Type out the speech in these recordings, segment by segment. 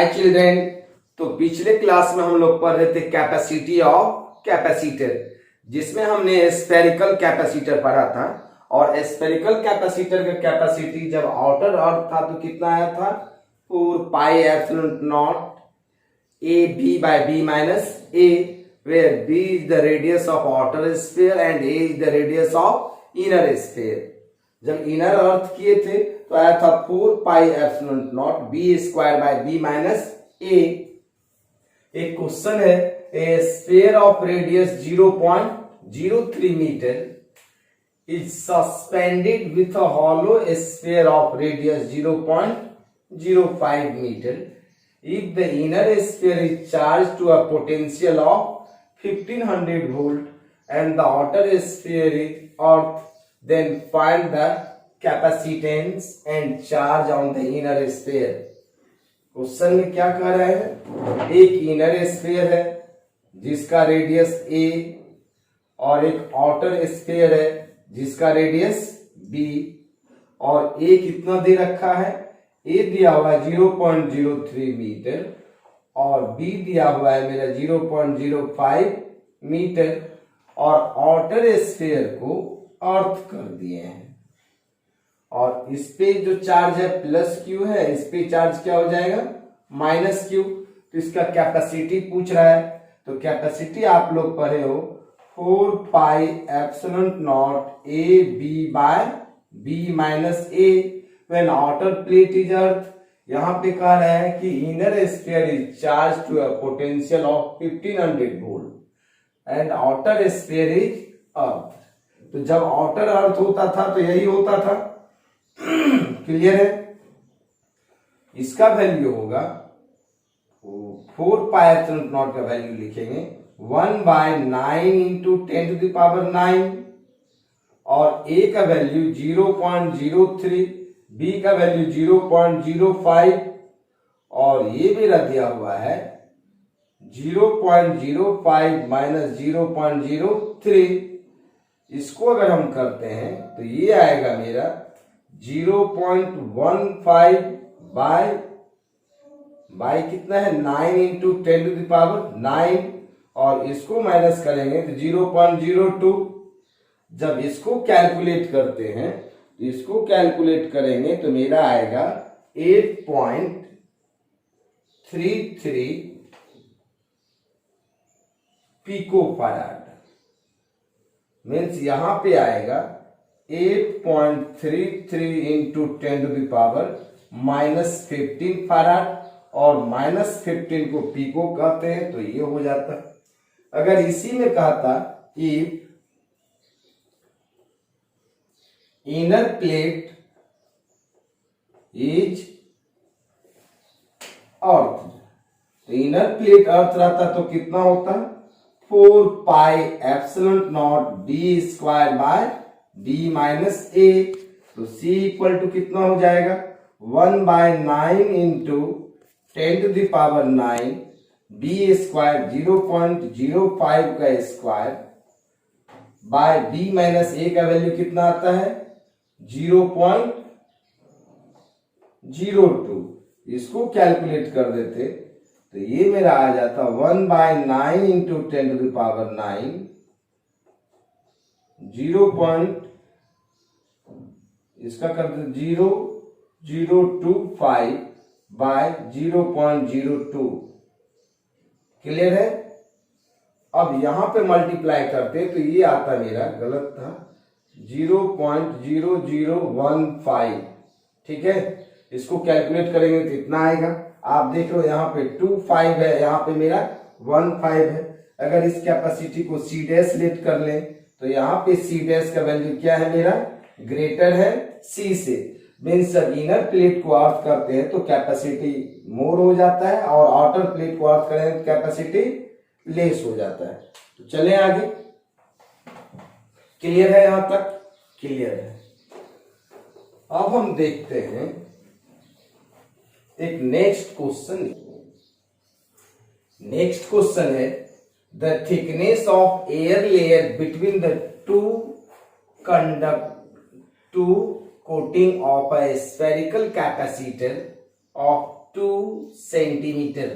हाय children. तो पिछले class में हम लोग पढ़ रहे थे कैपेसिटी ऑफ कैपेसिटर, जिसमें हमने स्फेरिकल कैपेसिटर पढ़ा था। और स्फेरिकल कैपेसिटर का कैपेसिटी जब आउटर अर्थ था तो कितना आया था, 4 pi epsilon not A B by B minus A, where b is the radius of outer sphere and a is the radius of inner sphere। जब इनर अर्थ किए थे तो आया था 4 pi epsilon nought B square by B minus A. एक question है, A sphere of radius 0.03 metre is suspended with a hollow sphere of radius 0.05 meter if the inner sphere is charged to a potential of 1500 volt and the outer sphere is earth, then find the capacitance and charge on the inner sphere। Question में क्या कह रहा है, एक inner sphere है जिसका radius a और एक आउटर स्फीयर है जिसका रेडियस b, और a कितना दे रखा है, a दिया हुआ है 0.03 मीटर और b दिया हुआ है मेरा 0.05 मीटर, और आउटर स्फीयर को अर्थ कर दिए हैं। और इस पे जो चार्ज है प्लस क्यू है, इस पे चार्ज क्या हो जाएगा, माइनस क्यू। तो इसका कैपेसिटी पूछ रहा है, तो कैपेसिटी आप लोग पढ़े हो 4 pi epsilon not A B by B minus A when outer plate is earth. यहां पे कह रहा है कि inner sphere is charge to a potential of 1500 volt and outer sphere is earth. तो जब आउटर अर्थ होता था तो यही होता था। क्लियर है। इसका वैल्यू होगा 4 पाई एप्सिलॉन नॉट का वैल्यू लिखेंगे 1/9 इंटू 10 टू द पावर 9, और a का वैल्यू 0.03, b का वैल्यू 0.05, और ये मेरा दिया हुआ है 0.05 माइनस 0.03। इसको अगर हम करते हैं तो ये आएगा मेरा 0.15 बाय कितना है 9 इंटू 10 टू द पावर 9, और इसको माइनस करेंगे तो 0.02। जब इसको कैलकुलेट करते हैं तो इसको कैलकुलेट करेंगे तो मेरा आएगा 8.33 पिको फैराड। मीन्स यहां पे आएगा 8.33 into 10 to the power minus 15 farad, और माइनस 15 को पिको कहते हैं तो ये हो जाता है। अगर इसी में कहता if inner plate is earth, तो इनर प्लेट अर्थ रहता तो कितना होता, 4 pi epsilon nought D square by D minus A. तो c इक्वल टू कितना हो जाएगा 1/9 into 10 to the power 9 D square 0.05 का square by D minus A का वैल्यू कितना आता है 0.02। इसको कैलकुलेट कर देते तो ये मेरा आ जाता 1/9 इंटू 10 टू द पावर 9 इसका करते 0.025 बाय 0.02। क्लियर है। अब यहां पे मल्टीप्लाई करते तो ये आता मेरा, गलत था, 0.0015। ठीक है, इसको कैलकुलेट करेंगे तो इतना आएगा। आप देख लो यहाँ पे 25 है, यहाँ पे मेरा 15 है। अगर इस कैपेसिटी को सी डैश लेट कर लें तो यहाँ पे सी डैश का वैल्यू क्या है मेरा, ग्रेटर है सी से। मीन्स जब इनर प्लेट को अर्थ करते हैं तो कैपेसिटी मोर हो जाता है, और आउटर प्लेट को अर्थ करें तो कैपेसिटी लेस हो जाता है। तो चलें आगे। क्लियर है यहां तक? क्लियर है। अब हम देखते हैं एक नेक्स्ट क्वेश्चन। नेक्स्ट क्वेश्चन है, the thickness of air layer between the to coating of a spherical capacitor of 2 centimetre.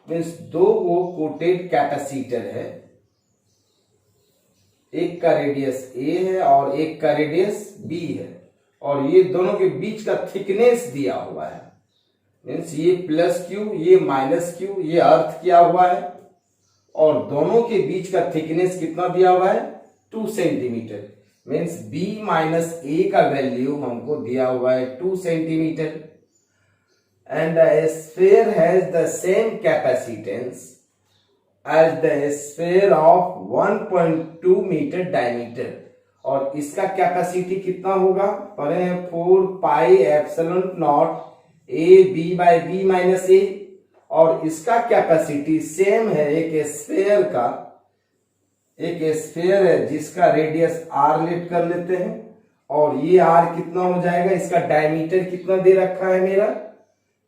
Means दो वो कोटेड कैपेसिटर है, एक का रेडियस ए है और एक का रेडियस बी है, और ये दोनों के बीच का थिकनेस दिया हुआ है। मीन्स ये प्लस क्यू, ये माइनस क्यू, ये अर्थ किया हुआ है, और दोनों के बीच का थिकनेस कितना दिया हुआ है 2 centimetre. Means B minus A का वैल्यू हमको दिया हुआ है 2 centimetre. And the sphere has the same capacitance as the sphere of 1.2 metre diameter. और इसका कैपेसिटी कितना होगा, पढ़े हैं 4 pi epsilon not A B by B minus A. और इसका कैपेसिटी सेम है एक स्फीयर का, एक स्फीयर है जिसका रेडियस आर लेट कर लेते हैं, और ये आर कितना हो जाएगा, इसका डायमीटर कितना दे रखा है मेरा,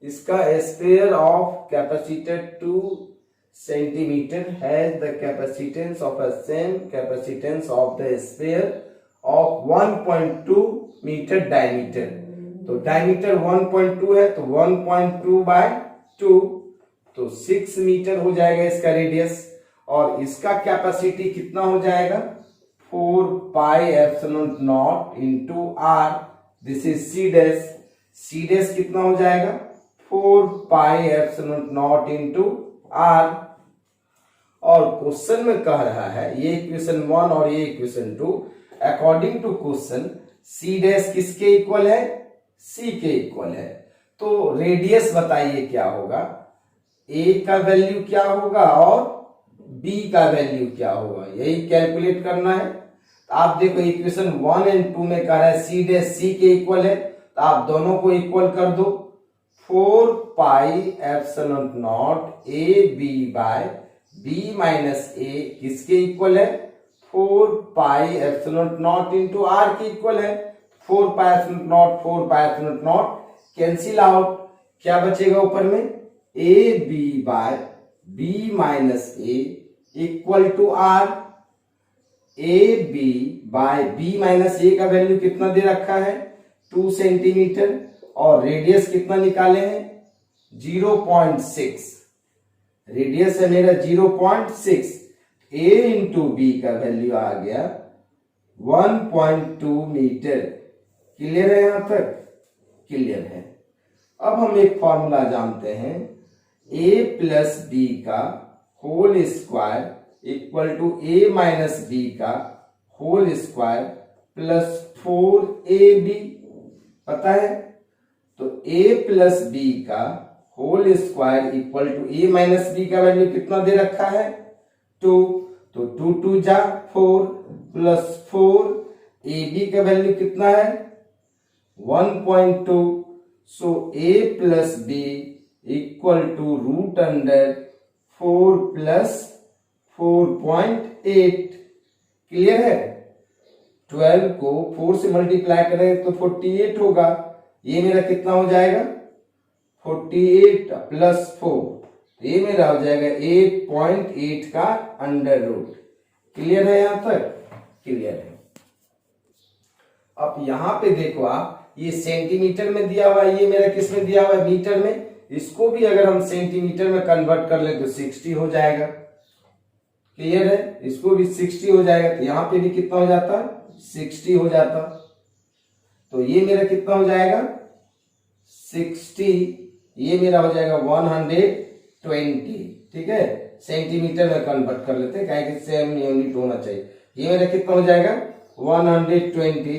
इसका sphere of capacitor 2 centimetre has the capacitance of a same capacitance of the sphere of 1.2 metre diameter. तो डायमीटर 1.2 है, तो 1.2 बाय 2, तो 6 मीटर हो जाएगा इसका रेडियस। और इसका कैपेसिटी कितना हो जाएगा 4 pi epsilon not into R, this is C dash. C dash कितना हो जाएगा 4 pi epsilon not into R. और क्वेश्चन में कह रहा है, ये इक्वेशन 1 और ये equation 2, according to question C dash किसके इक्वल है, सी के इक्वल है। तो रेडियस बताइए क्या होगा, ए का वैल्यू क्या होगा और बी का वैल्यू क्या होगा, यही कैलकुलेट करना है। तो आप देखो इक्वेशन 1 एंड 2 में कह रहा है सी डैश सी के इक्वल है, तो आप दोनों को इक्वल कर दो। 4 pi epsilon not A B by B minus A किसके इक्वल है, 4 pi epsilon not into R के इक्वल है। 4 pi epsilon nought 4 pi epsilon nought cancel out, क्या बचेगा ऊपर में, A B by B minus A equal to R. A B by B minus A का value कितना दे रखा है 2 सेंटीमीटर, और रेडियस कितना निकाले हैं 0.6, रेडियस है मेरा 0.6। ए इंटू बी का वैल्यू आ गया 1.2 मीटर। क्लियर है, यहां तक क्लियर है। अब हम एक फॉर्मूला जानते हैं, ए प्लस बी का whole square equal to A minus B का होल स्क्वायर प्लस 4ab, पता है। तो a प्लस बी का whole square equal to A minus B का वैल्यू कितना दे रखा है 2, तो 2 2 जा 4 प्लस 4 ab का वैल्यू कितना है 1.2। So a plus B equal to root under 4 plus 4.8। Clear है। 12 को 4 से मल्टीप्लाई करें तो 48 होगा। ये मेरा कितना हो जाएगा 48 प्लस 4, ये मेरा हो जाएगा 8.8 का अंडर रूट। क्लियर है, यहां तक क्लियर है। अब यहां पे देखो आप, ये सेंटीमीटर में दिया हुआ है, ये मेरा किस में दिया हुआ है मीटर में। इसको भी अगर हम सेंटीमीटर में कन्वर्ट कर ले तो 60 हो जाएगा। क्लियर है, इसको भी 60 हो जाएगा, तो यहां पे भी कितना हो जाता 60 हो जाता। तो ये मेरा कितना हो जाएगा 60, ये मेरा हो जाएगा 120। ठीक है, सेंटीमीटर में कन्वर्ट कर लेते हैं, क्या सेम यूनिट होना चाहिए। ये मेरा कितना हो जाएगा 120,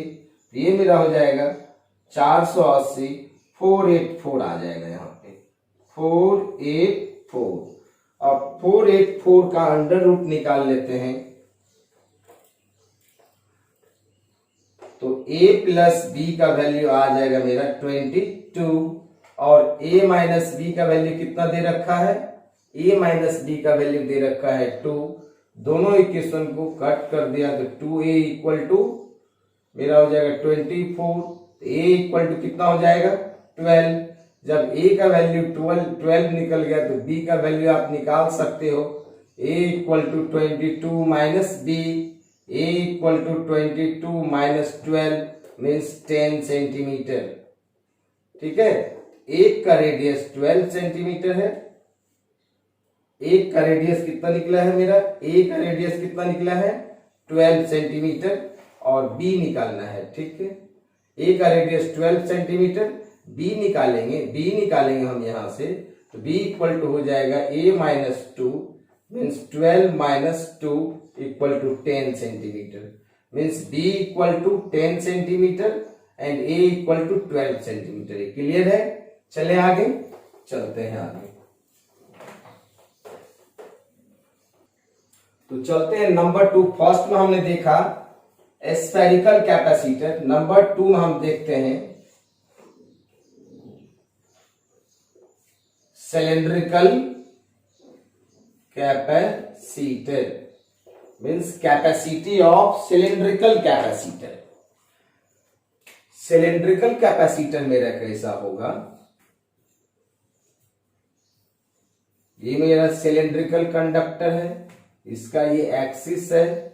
ये मेरा हो जाएगा 480, 484 आ जाएगा यहाँ पे 484। अब 484 का अंडर रूट निकाल लेते हैं, तो a प्लस बी का वैल्यू आ जाएगा मेरा 22, और a माइनस बी का वैल्यू कितना दे रखा है, a माइनस बी का वैल्यू दे रखा है 2। दोनों इक्वेशन को कट कर दिया तो 2a इक्वल टू मेरा हो जाएगा 24, a इक्वल टू कितना हो जाएगा 12। जब a का वैल्यू 12 निकल गया तो b का वैल्यू आप निकाल सकते हो, a equal to 22 minus b, a equal to 22 minus 12 means 10 centimetre. ठीक है, एक का रेडियस 12 सेंटीमीटर है, एक का रेडियस कितना निकला है मेरा, ए का रेडियस कितना निकला है 12 सेंटीमीटर और बी निकालना है। ठीक है, ए का रेडियस 12 सेंटीमीटर, बी निकालेंगे हम यहां से, तो बी इक्वल टू हो जाएगा a minus 2 means 12 minus 2 equal to 10 centimetre, means b equal to 10 centimetre and a equal to 12 centimetre. Clear है? चले आगे, चलते हैं आगे। तो चलते हैं नंबर 2। फर्स्ट में हमने देखा स्फेरिकल कैपेसिटर, नंबर 2 में हम देखते हैं cylindrical capacitor, means capacity of cylindrical capacitor. Cylindrical capacitor मेरा कैसा होगा, ये मेरा सिलेंड्रिकल कंडक्टर है, इसका ये एक्सिस है,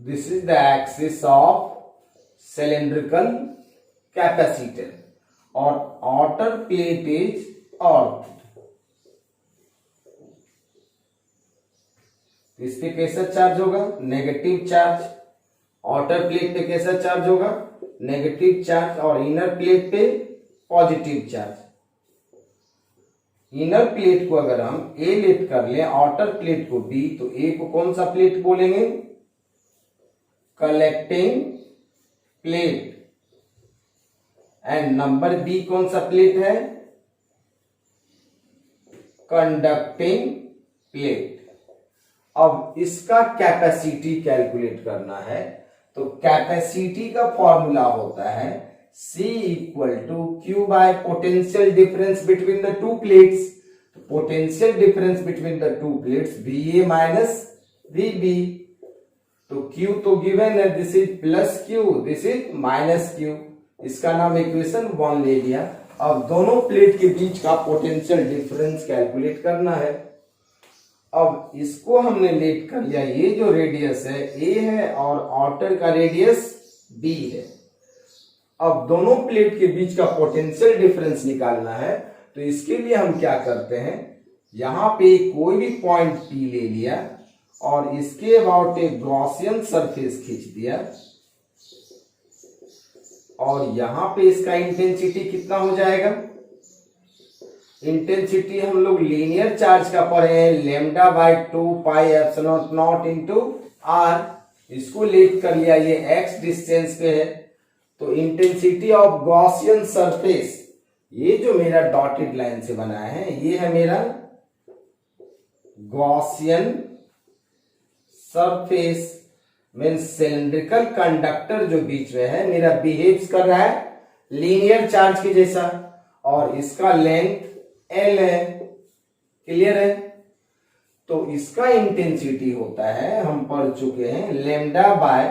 this is the axis of cylindrical capacitor और outer plate is earth। इस पे कैसा चार्ज होगा, नेगेटिव चार्ज। आउटर प्लेट पे कैसा चार्ज होगा, नेगेटिव चार्ज, और इनर प्लेट पे पॉजिटिव चार्ज। इनर प्लेट को अगर हम ए लेट कर लें, आउटर प्लेट को बी, तो ए को कौन सा प्लेट बोलेंगे, collecting plate, and number B कौन सा प्लेट है, कंडक्टिंग प्लेट। अब इसका कैपेसिटी कैलकुलेट करना है, तो कैपेसिटी का फॉर्मूला होता है C equal to Q by potential difference between the two plates. Potential difference between the two plates VA minus VB। तो Q तो गिवन है, this is plus Q, this is minus Q। इसका नाम equation 1 ले लिया। अब दोनों plate के बीच का पोटेंशियल डिफरेंस कैलकुलेट करना है। अब इसको हमने लेट कर लिया, ये जो रेडियस है A है और आउटर का रेडियस B है। अब दोनों प्लेट के बीच का पोटेंशियल डिफरेंस निकालना है, तो इसके लिए हम क्या करते हैं, यहां पे कोई भी पॉइंट P ले लिया और इसके अबाउट एक गॉसियन सरफेस खींच दिया, और यहां पे इसका इंटेंसिटी कितना हो जाएगा, इंटेंसिटी हम लोग लीनियर चार्ज का पढ़े हैं, lambda by 2 pi epsilon naught into R. इसको लेट कर लिया, ये x डिस्टेंस पे है, तो इंटेंसिटी ऑफ गॉसियन सरफेस, ये जो मेरा डॉटेड लाइन से बना है, ये है मेरा Gaussian surface, means cylindrical conductor जो बीच में है मेरा बिहेव्स कर रहा है लीनियर चार्ज के जैसा, और इसका लेंथ L है। क्लियर है? तो इसका इंटेंसिटी होता है, हम पढ़ चुके हैं, lambda by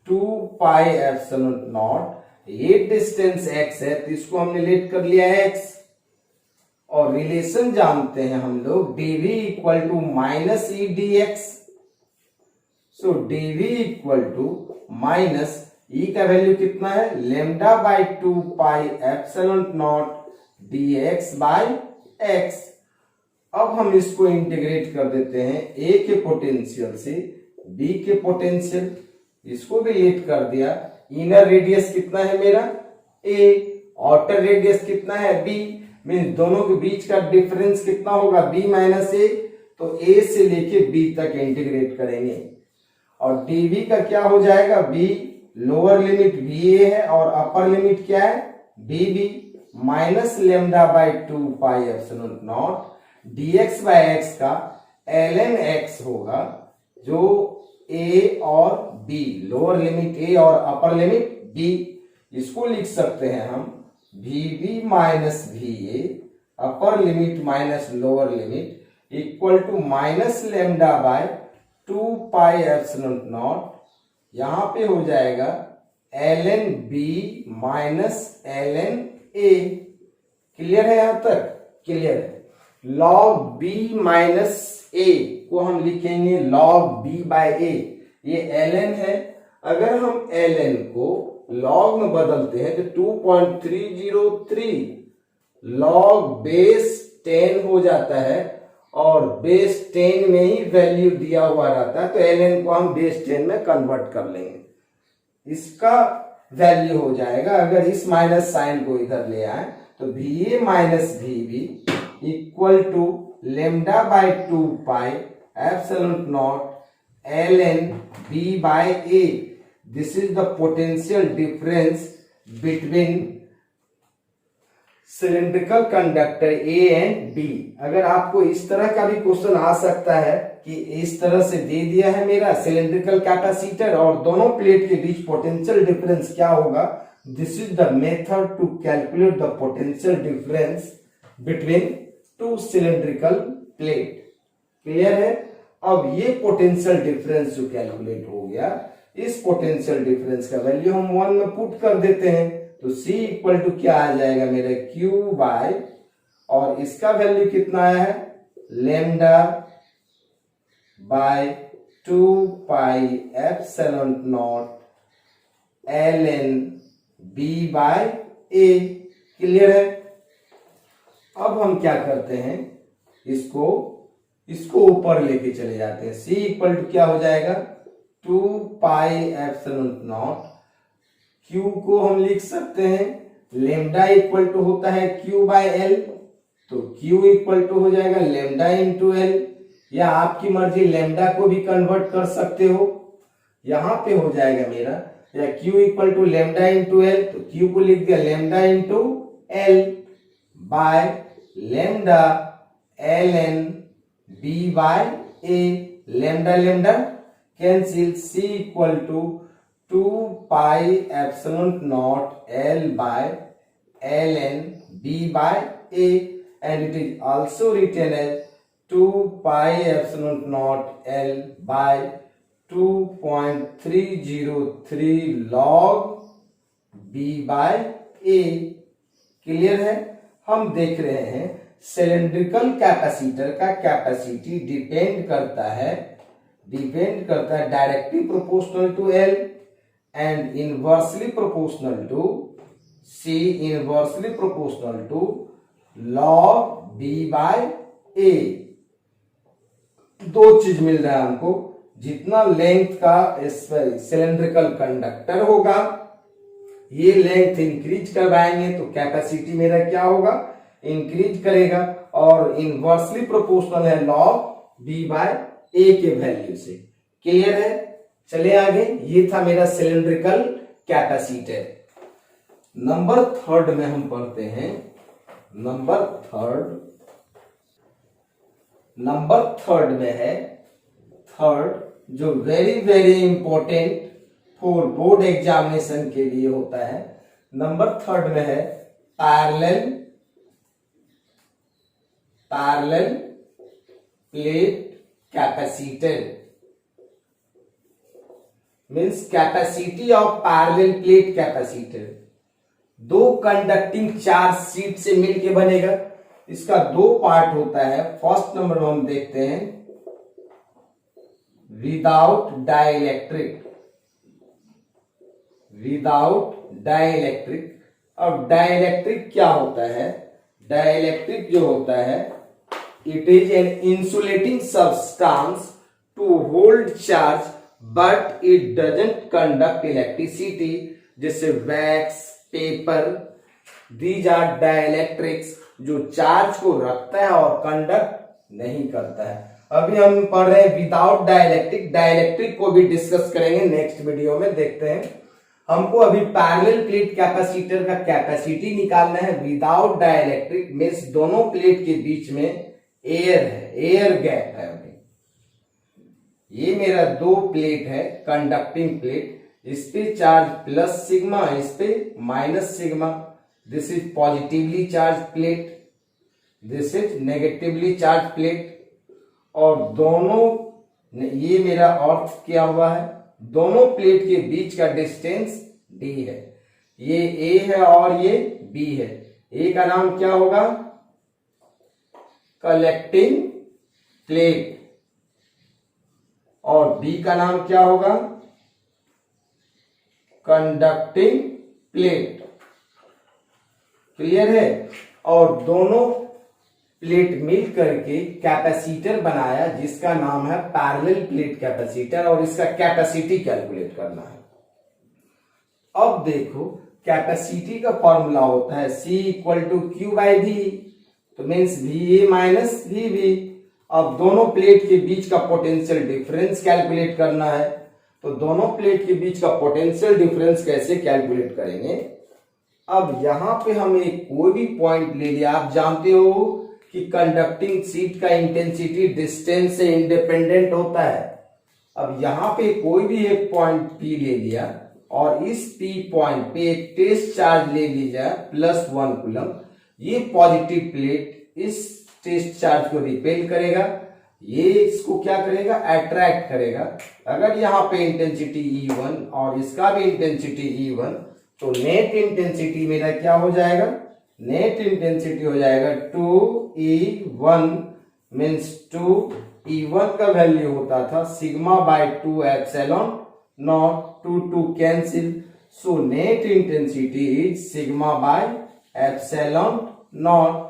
2 pi epsilon not. ये डिस्टेंस x है, तो इसको हमने लेट कर लिया है x, और रिलेशन जानते हैं हम लोग dv equal to minus E D X. So dv equal to minus E का वैल्यू कितना है, lambda by 2 pi epsilon not dx by x। अब हम इसको इंटीग्रेट कर देते हैं a के पोटेंशियल से b के पोटेंशियल, इसको भी लेट कर दिया। इनर रेडियस कितना है मेरा a, आउटर रेडियस कितना है b, मीन दोनों के बीच का डिफरेंस कितना होगा b माइनस a। तो a से लेके b तक इंटीग्रेट करेंगे, और dv का क्या हो जाएगा, b लोअर लिमिट va है और अपर लिमिट क्या है dv, minus lambda by 2 pi epsilon not dx by x का ln x होगा, जो a और b, लोअर लिमिट a और अपर लिमिट b। इसको लिख सकते हैं हम vb minus va, upper limit minus lower limit, equal to minus lambda by 2 pi epsilon naught, यहां पे हो जाएगा ln b minus ln a। Clear है यहां तक? क्लियर है। log b माइनस a को हम लिखेंगे log b बाय a। ये ln है, अगर हम ln को log में बदलते हैं तो 2.303 log बेस 10 हो जाता है, और बेस 10 में ही वैल्यू दिया हुआ रहता है, तो ln को हम बेस 10 में कन्वर्ट कर लेंगे। इसका वैल्यू हो जाएगा, अगर इस माइनस साइन को इधर ले आए तो va minus vb equal to lambda by 2 pi epsilon naught ln b by a। This is the potential difference between cylindrical conductor A and B। अगर आपको इस तरह का भी क्वेश्चन आ सकता है कि इस तरह से दे दिया है मेरा सिलिंड्रिकल कैपेसिटर और दोनों प्लेट के बीच पोटेंशियल डिफरेंस क्या होगा, this is the method to calculate the potential difference between two cylindrical plate. Clear है? अब ये पोटेंशियल डिफरेंस जो कैलकुलेट हो गया, इस पोटेंशियल डिफरेंस का वैल्यू हम 1 में पुट कर देते हैं, तो C इक्वल टू क्या आ जाएगा मेरा Q बाय, और इसका वैल्यू कितना आया है, lambda by 2 pi epsilon naught ln B by A। Clear है? अब हम क्या करते हैं, इसको ऊपर लेके चले जाते हैं। C इक्वल टू क्या हो जाएगा, 2 पाई एप्सिलॉन नॉट, Q को हम लिख सकते हैं लेमडा इक्वल टू होता है Q बाय L, तो Q इक्वल टू हो जाएगा लेमडा इंटू L, या आपकी मर्जी लेमडा को भी कन्वर्ट कर सकते हो, यहां पे हो जाएगा मेरा, या Q equal to lambda into L, तो Q को लिख दिया lambda into L by lambda ln B by A। Lambda lambda cancel, C equal to 2 pi epsilon naught L by ln B by A, and it is also written as 2 pi epsilon naught L by 2.303 log B by A। Clear है? हम देख रहे हैं cylindrical capacitor का capacity depend करता है directly proportional to L and inversely proportional to C, inversely proportional to log B by A। दो चीज मिल रहा है हमको, जितना लेंथ का सिलिंड्रिकल कंडक्टर होगा, ये लेंथ इंक्रीज करवाएंगे तो कैपेसिटी मेरा क्या होगा, इंक्रीज करेगा, और इनवर्सली प्रोपोर्शनल है लॉग B by A के वैल्यू से। क्लियर है? चले आगे। ये था मेरा सिलिंड्रिकल कैपेसिटर। नंबर 3 में हम पढ़ते हैं, नंबर थर्ड में है, जो very very important for board examination के लिए होता है। नंबर 3 में है parallel plate capacitor, means capacity of parallel plate capacitor. दो कंडक्टिंग चार्ज शीट से मिलके बनेगा। इसका 2 पार्ट होता है। फर्स्ट नंबर में हम देखते हैं विदाउट डाइलेक्ट्रिक। अब डाइलेक्ट्रिक क्या होता है? डाइलेक्ट्रिक जो होता है, it is an insulating substance to hold charge but it doesn't conduct electricity, जैसे wax, paper, these are dielectrics, जो चार्ज को रखता है और कंडक्ट नहीं करता है। अभी हम पढ़ रहे हैं विदाउट डाइलेक्ट्रिक। डाइलेक्ट्रिक को भी डिस्कस करेंगे नेक्स्ट वीडियो में। देखते हैं, हमको अभी पैरेलल प्लेट कैपेसिटर का कैपेसिटी निकालना है। विदाउट डाइलेक्ट्रिक मींस दोनों प्लेट के बीच में एयर है, एयर गैप है। अभी ये मेरा 2 प्लेट है, कंडक्टिंग प्लेट, इस पे चार्ज प्लस सिग्मा, इस पे minus sigma. This is positively charge plate, this is negatively charge plate, और दोनों, ये मेरा अर्थ किया हुआ है, दोनों प्लेट के बीच का डिस्टेंस d है। ये a है और ये b है। a का नाम क्या होगा? कलेक्टिंग प्लेट और बी का नाम क्या होगा, कंडक्टिंग प्लेट। क्लियर है। और दोनों प्लेट मिल करके कैपेसिटर बनाया जिसका नाम है पैरेलल प्लेट कैपेसिटर, और इसका कैपेसिटी कैलकुलेट करना है। अब देखो कैपेसिटी का फॉर्मूला होता है C equal to Q by V, तो मीन्स VA माइनस VB। अब दोनों प्लेट के बीच का पोटेंशियल डिफरेंस कैलकुलेट करना है, तो दोनों प्लेट के बीच का पोटेंशियल डिफरेंस कैसे कैलकुलेट करेंगे। अब यहां पे हम एक कोई भी पॉइंट ले लिया, आप जानते हो कि कंडक्टिंग शीट का इंटेंसिटी डिस्टेंस से इंडिपेंडेंट होता है। अब यहां पे कोई भी एक पॉइंट P ले लिया और इस P पॉइंट पे एक टेस्ट चार्ज ले लीजिए +1 कूलम। ये पॉजिटिव प्लेट इस टेस्ट चार्ज को रिपेल करेगा, ये इसको क्या करेगा, अट्रैक्ट करेगा। अगर यहाँ पे इंटेंसिटी E1 और इसका भी इंटेंसिटी E1, तो नेट इंटेंसिटी मेरा क्या हो जाएगा, नेट इंटेंसिटी हो जाएगा 2E1 मीन्स 2E1 का वैल्यू होता था sigma bye 2 epsilon not, 2 cancel, so net intensity is sigma by epsilon not.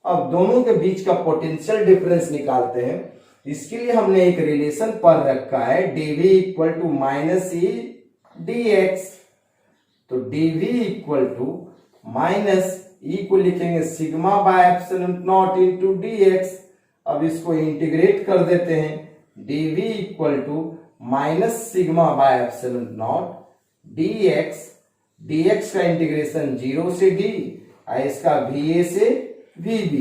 अब दोनों के बीच का पोटेंशियल डिफरेंस निकालते हैं। इसके लिए हमने एक रिलेशन पर रखा है dV equal to minus E dx, तो dV equal to minus E को लिखेंगे sigma by epsilon naught into dx। अब इसको इंटीग्रेट कर देते हैं, dV equal to minus sigma by epsilon not dx, dx का इंटीग्रेशन 0 से d, इसका VA से VB।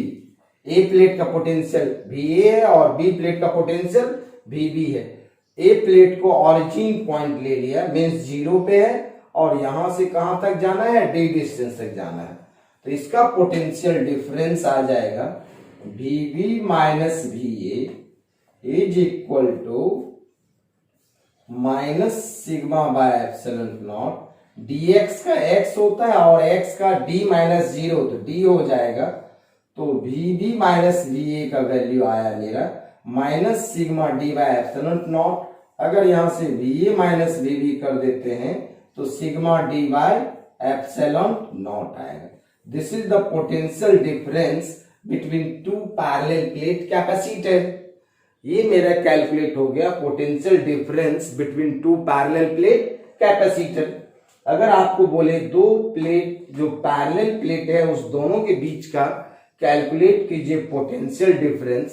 ए प्लेट का पोटेंशियल VA है और बी प्लेट का पोटेंशियल VB है। ए प्लेट को ऑरिजिन पॉइंट ले लिया मीन्स 0 पे है और यहां से कहां तक जाना है, d डिस्टेंस तक जाना है, तो इसका पोटेंशियल डिफरेंस आ जाएगा VB minus VA is equal to minus sigma by epsilon not, dx का x होता है और x का d माइनस 0, तो d हो जाएगा, तो VB माइनस VA का वैल्यू आया मेरा minus sigma d by epsilon not. अगर यहां से VA माइनस VB कर देते हैं तो sigma d by epsilon nought आएगा। This is the potential difference between two parallel plate capacitor. ये मेरा कैलकुलेट हो गया potential difference between two parallel plate capacitor. अगर आपको बोले दो प्लेट जो पैरेलल प्लेट है उस दोनों के बीच का कैलकुलेट कीजिए पोटेंशियल डिफरेंस,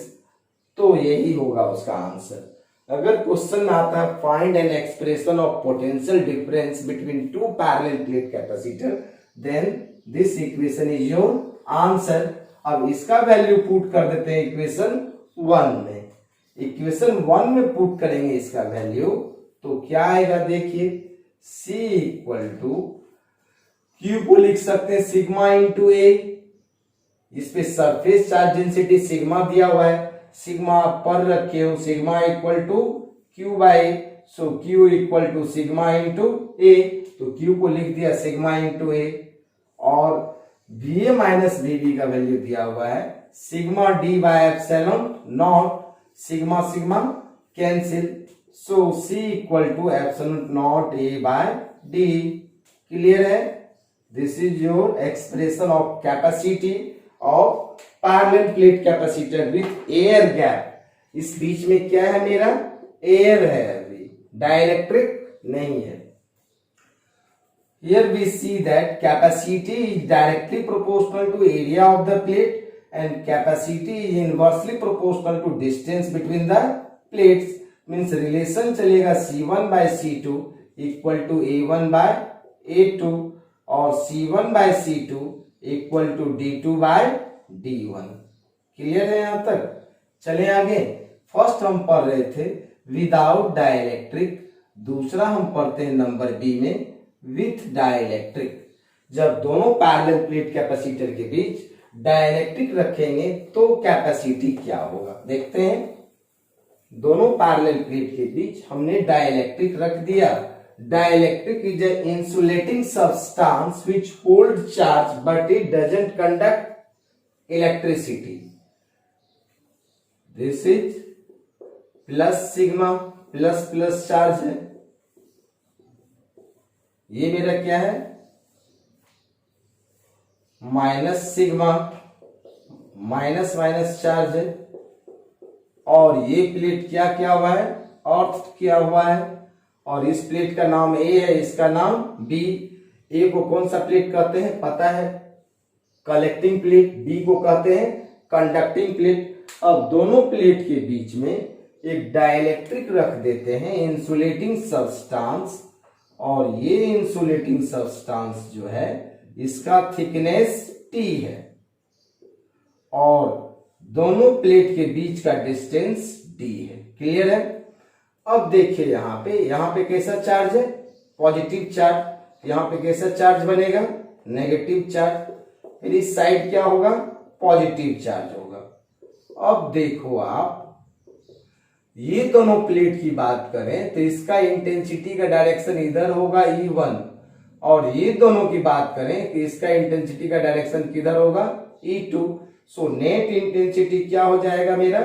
तो यही होगा उसका आंसर। अगर क्वेश्चन में आता है find an expression of potential difference between two parallel plate capacitor, then this equation is your answer. अब इसका वैल्यू पुट कर देते हैं इक्वेशन 1 में। इक्वेशन 1 में पुट करेंगे इसका वैल्यू, तो क्या आएगा देखिए, C इक्वल टू Q को लिख सकते हैं सिग्मा इंटू ए, इस पे सरफेस चार्ज डेंसिटी सिग्मा दिया हुआ है, सिग्मा पर रखे हो, sigma equal to Q by, so Q equal to sigma into A, तो क्यू को लिख दिया सिग्मा इंटू ए, और VA माइनस VB का वैल्यू दिया हुआ है sigma d by epsilon nought, sigma sigma cancel, so C equal to epsilon not A by D। Clear है। This is your expression of capacity of parallel plate capacitor with air gap. इस बीच में क्या है मेरा, air है, अभी dielectric नहीं है। Here we see that capacity is directly proportional to area of the plate and capacity is inversely proportional to distance between the plates. Means relation चलेगा C1 by C2 equal to A1 by A2 और C1 by C2 equal to D2 by D1। Clear है यहां तक। चले आगे। First हम पढ़ रहे थे विदाउट डाइलेक्ट्रिक, दूसरा हम पढ़ते हैं नंबर बी में विथ डाइलेक्ट्रिक। जब दोनों पैरेलल प्लेट कैपेसिटर के बीच डाइलेक्ट्रिक रखेंगे तो कैपेसिटी क्या होगा, देखते हैं। दोनों पैरेलल प्लेट के बीच हमने डाइलेक्ट्रिक रख दिया। Dielectric is a insulating substance which hold charge but it doesn't conduct electricity. This is plus sigma, plus plus charge है, ये मेरा क्या है minus sigma, minus minus charge है, और ये प्लेट क्या किया हुआ है अर्थ किया हुआ है, और इस प्लेट का नाम ए है, इसका नाम बी। ए को कौन सा प्लेट कहते हैं पता है, कलेक्टिंग प्लेट, बी को कहते हैं कंडक्टिंग प्लेट। अब दोनों प्लेट के बीच में एक डाइलेक्ट्रिक रख देते हैं, इंसुलेटिंग सब्सटेंस, और ये इंसुलेटिंग सब्सटेंस जो है इसका थिकनेस टी है, और दोनों प्लेट के बीच का डिस्टेंस डी है। क्लियर है? अब देखिए यहाँ पे कैसा चार्ज है पॉजिटिव चार्ज, यहाँ पे कैसा चार्ज बनेगा नेगेटिव चार्ज, फिर इस साइड क्या होगा पॉजिटिव चार्ज होगा। अब देखो आप ये दोनों प्लेट की बात करें तो इसका इंटेंसिटी का डायरेक्शन इधर होगा E1, और ये दोनों की बात करें कि इसका इंटेंसिटी का डायरेक्शन किधर होगा E2। सो नेट इंटेंसिटी क्या हो जाएगा मेरा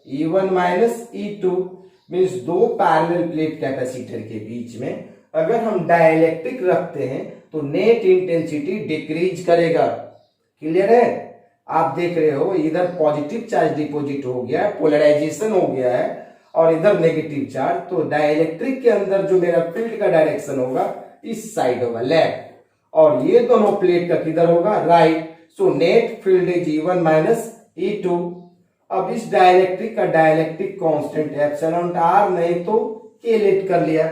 E1 माइनस E2, मीन्स दो पैरेलल प्लेट कैपेसिटर के बीच में अगर हम डाइलेक्ट्रिक रखते हैं तो नेट इंटेंसिटी डिक्रीज करेगा। क्लियर है? आप देख रहे हो इधर पॉजिटिव चार्ज डिपॉजिट हो गया है, पोलराइजेशन हो गया है, और इधर नेगेटिव चार्ज, तो डाइलेक्ट्रिक के अंदर जो मेरा फील्ड का डायरेक्शन होगा इस साइड होगा लेफ्ट, और ये दोनों प्लेट का किधर होगा right. So net field is E1 minus E2। अब इस डाइलेक्ट्रिक का डाइलेक्ट्रिक कांस्टेंट एप्सिलॉन r नहीं तो k लेट कर लिया।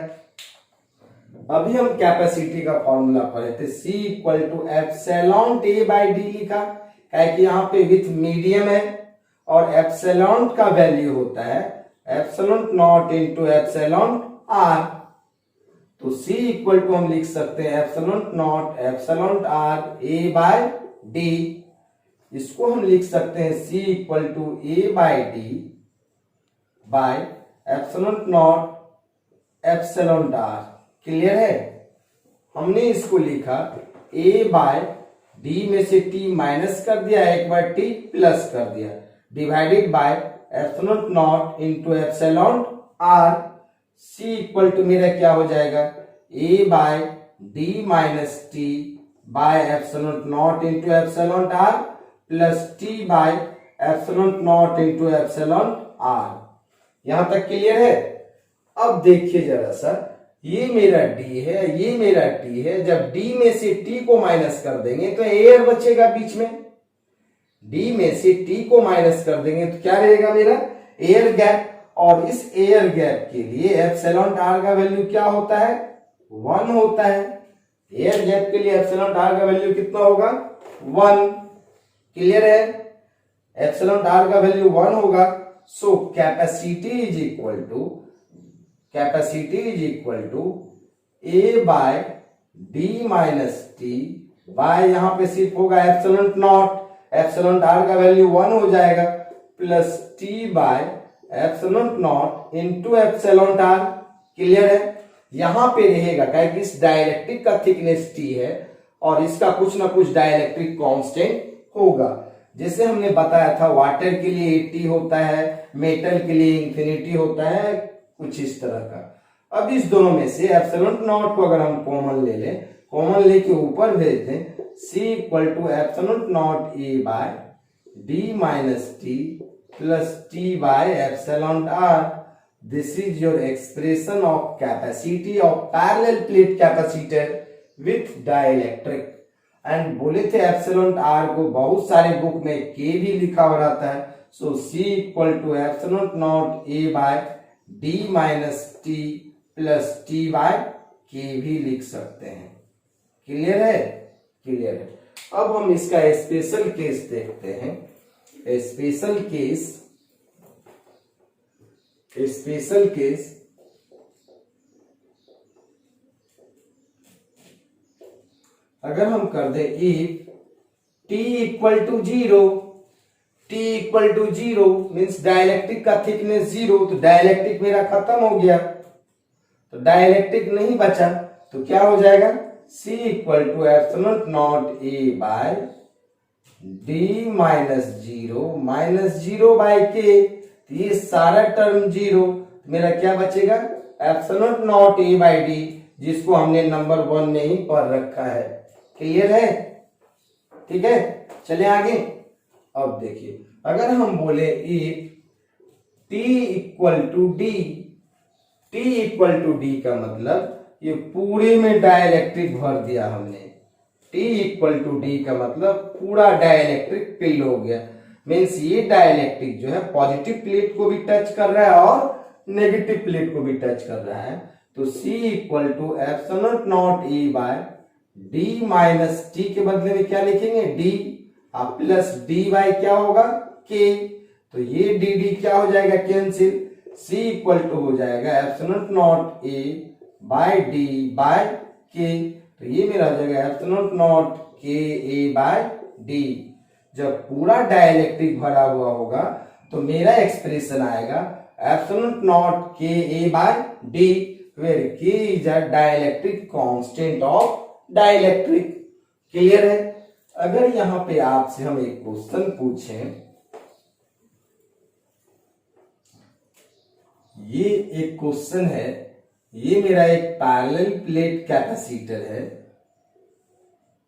अभी हम कैपेसिटी का फॉर्मूला पढ़े थे, C equal to epsilon A by D लिखा, है कि यहाँ पे विथ मीडियम है, और एप्सिलॉन का वैल्यू होता है epsilon not into epsilon r। तो C इक्वल टू हम लिख सकते हैं epsilon not epsilon r A by D, इसको हम लिख सकते हैं C equal to A by D by epsilon not epsilon r। Clear है? हमने इसको लिखा A बाय डी में से t माइनस कर दिया, एक बार t प्लस कर दिया, divided by epsilon not into epsilon r। C equal to मेरा क्या हो जाएगा A by D minus T by epsilon not into epsilon r plus T by epsilon not into epsilon r। यहां तक clear है? अब देखिए जरा सा, ये मेरा d है, ये मेरा t है, जब d में से t को माइनस कर देंगे तो एयर बचेगा बीच में, d में से t को माइनस कर देंगे तो क्या रहेगा मेरा एयर गैप, और इस एयर गैप के लिए एप्सिलॉन r का वैल्यू क्या होता है 1 होता है। एयर गैप के लिए एप्सिलॉन r का वैल्यू कितना होगा 1। क्लियर है? एप्सिलॉन r का वैल्यू 1 होगा। So capacity is equal to A by D minus T by, यहां पे सिर्फ होगा एप्सिलॉन नॉट, एप्सिलॉन r का वैल्यू 1 हो जाएगा, plus T by epsilon not into epsilon r। Clear है? यहां पे रहेगा क्या कि इस डाइलेक्ट्रिक का थिकनेस t है, और इसका कुछ ना कुछ डाइलेक्ट्रिक कांस्टेंट होगा। जैसे हमने बताया था वाटर के लिए 80 होता है, मेटल के लिए इंफिनिटी होता है, कुछ इस तरह का। अब इस दोनों में से एप्सिलॉन नॉट को अगर हम कॉमन ले लें, कॉमन लेके ऊपर भेज दें, C equal to epsilon not A by D minus T plus T by epsilon r। This is your expression of capacity of parallel plate capacitor with dielectric. And बोले थे एप्सिलॉन r को बहुत सारे book में k भी लिखा हो रहता है। So C equal to epsilon not A by D minus T plus T by k भी लिख सकते हैं। क्लियर है? क्लियर है। अब हम इसका स्पेशल केस देखते हैं। स्पेशल केस अगर हम कर दें if t equal to zero means dielectric का थिकनेस 0, तो डाइलेक्ट्रिक मेरा खत्म हो गया, तो डाइलेक्ट्रिक नहीं बचा, तो क्या हो जाएगा C equal to epsilon not A by D minus zero by k। तो ये सारा टर्म जीरो, मेरा क्या बचेगा epsilon not A by D, जिसको हमने नंबर 1 में ही पढ़ रखा है। क्लियर है? ठीक है, चले आगे। अब देखिए, अगर हम बोले if T equal to D, T equal to D का मतलब ये पूरे में डाइलेक्ट्रिक भर दिया हमने। T इक्वल टू डी का मतलब पूरा डाइलेक्ट्रिक फिल हो गया। मीन्स ये डाइलेक्ट्रिक जो है पॉजिटिव प्लेट को भी टच कर रहा है और नेगेटिव प्लेट को भी टच कर रहा है। तो C equal to epsilon not A by D minus T के बदले में क्या लिखेंगे डी, और प्लस डी बाय क्या होगा के। तो ये डी डी क्या हो जाएगा कैंसिल। C इक्वल टू हो जाएगा epsilon not A by D by K. तो ये मेरा हो जाएगा एप्सिलॉन नॉट के ए बाय डी। जब पूरा डाइलेक्ट्रिक भरा हुआ होगा तो मेरा एक्सप्रेशन आएगा एप्सिलॉन नॉट के ए बाय डी, वेयर के is a dielectric constant of dielectric. Clear है? अगर यहां पे आपसे हम एक क्वेश्चन पूछें, ये एक क्वेश्चन है, ये मेरा एक पैरेलल प्लेट कैपेसिटर है,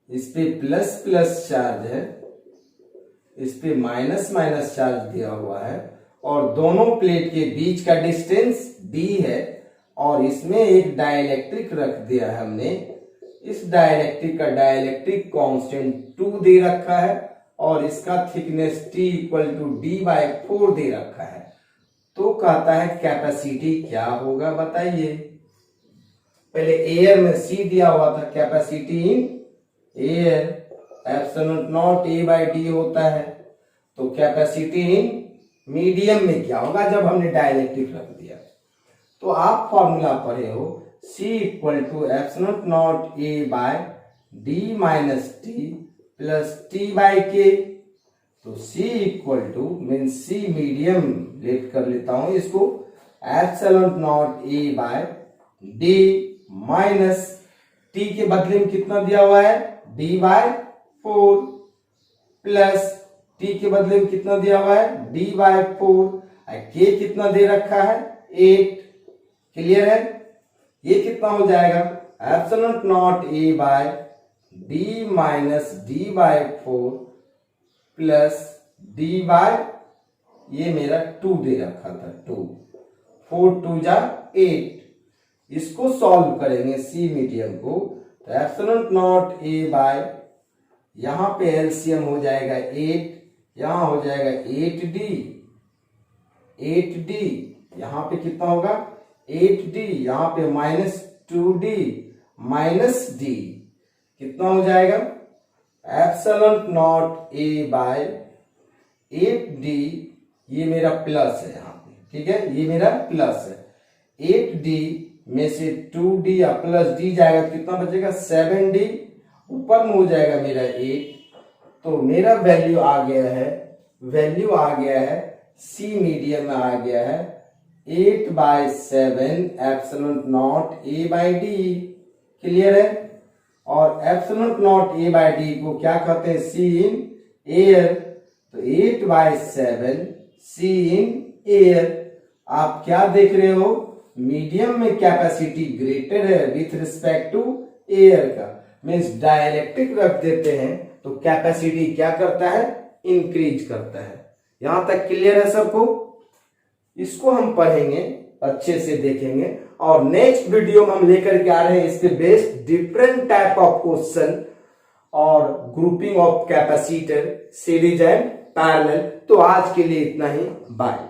इस पे प्लस प्लस चार्ज है, इस पे माइनस माइनस चार्ज दिया हुआ है, और दोनों प्लेट के बीच का डिस्टेंस d है, और इसमें एक डाइलेक्ट्रिक रख दिया है हमने। इस डाइलेक्ट्रिक का डाइलेक्ट्रिक कांस्टेंट 2 दे रखा है, और इसका thickness T equal to D by 4 दे रखा है। तो कहता है कैपेसिटी क्या होगा बताइए। पहले एयर में C दिया हुआ था, capacity in air epsilon not A by D होता है। तो कैपेसिटी इन मीडियम में क्या होगा जब हमने डाइलेक्ट्रिक रख दिया। तो आप फॉर्मूला पढ़े हो C equal to epsilon not A by D minus T plus T by K. तो C equal to mean C medium let कर लेता हूं इसको, epsilon not A by D minus T के बदले में कितना दिया हुआ है डी बाय 4 प्लस टी के बदले में कितना दिया हुआ है डी बाय 4, के कितना दे रखा है 8। क्लियर है? ये कितना हो जाएगा epsilon not A by D minus D by 4 plus D by ये मेरा 2 दे रखा था 2, 4 2 जा 8। इसको सॉल्व करेंगे C मीडियम को, तो एप्सिलॉन नॉट ए बाय यहां पे एलसीएम हो जाएगा 8, यहां हो जाएगा 8D, 8D यहां पे कितना होगा 8D, यहां पे माइनस 2D माइनस D कितना हो जाएगा epsilon not A bye 8D, ये मेरा प्लस है यहाँ पे, ठीक है, ये मेरा प्लस है। 8D में से 2D या प्लस D जाएगा तो कितना बचेगा 7D, ऊपर में हो जाएगा मेरा 8। तो मेरा वैल्यू आ गया है C मीडियम में आ गया है 8/7 epsilon not A by D. Clear है? और epsilon not A by D को क्या कहते हैं C इन एयर। तो 8/7 C इन एयर। आप क्या देख रहे हो, मीडियम में कैपेसिटी ग्रेटर है विथ रिस्पेक्ट टू एयर का, मीन्स डाइलेक्ट्रिक रख देते हैं तो कैपेसिटी क्या करता है इंक्रीज करता है। यहां तक क्लियर है सबको? इसको हम पढ़ेंगे, अच्छे से देखेंगे, और नेक्स्ट वीडियो में हम लेकर के आ रहे हैं इसके based different type of question और grouping of capacitor, series and parallel. तो आज के लिए इतना ही, बाय।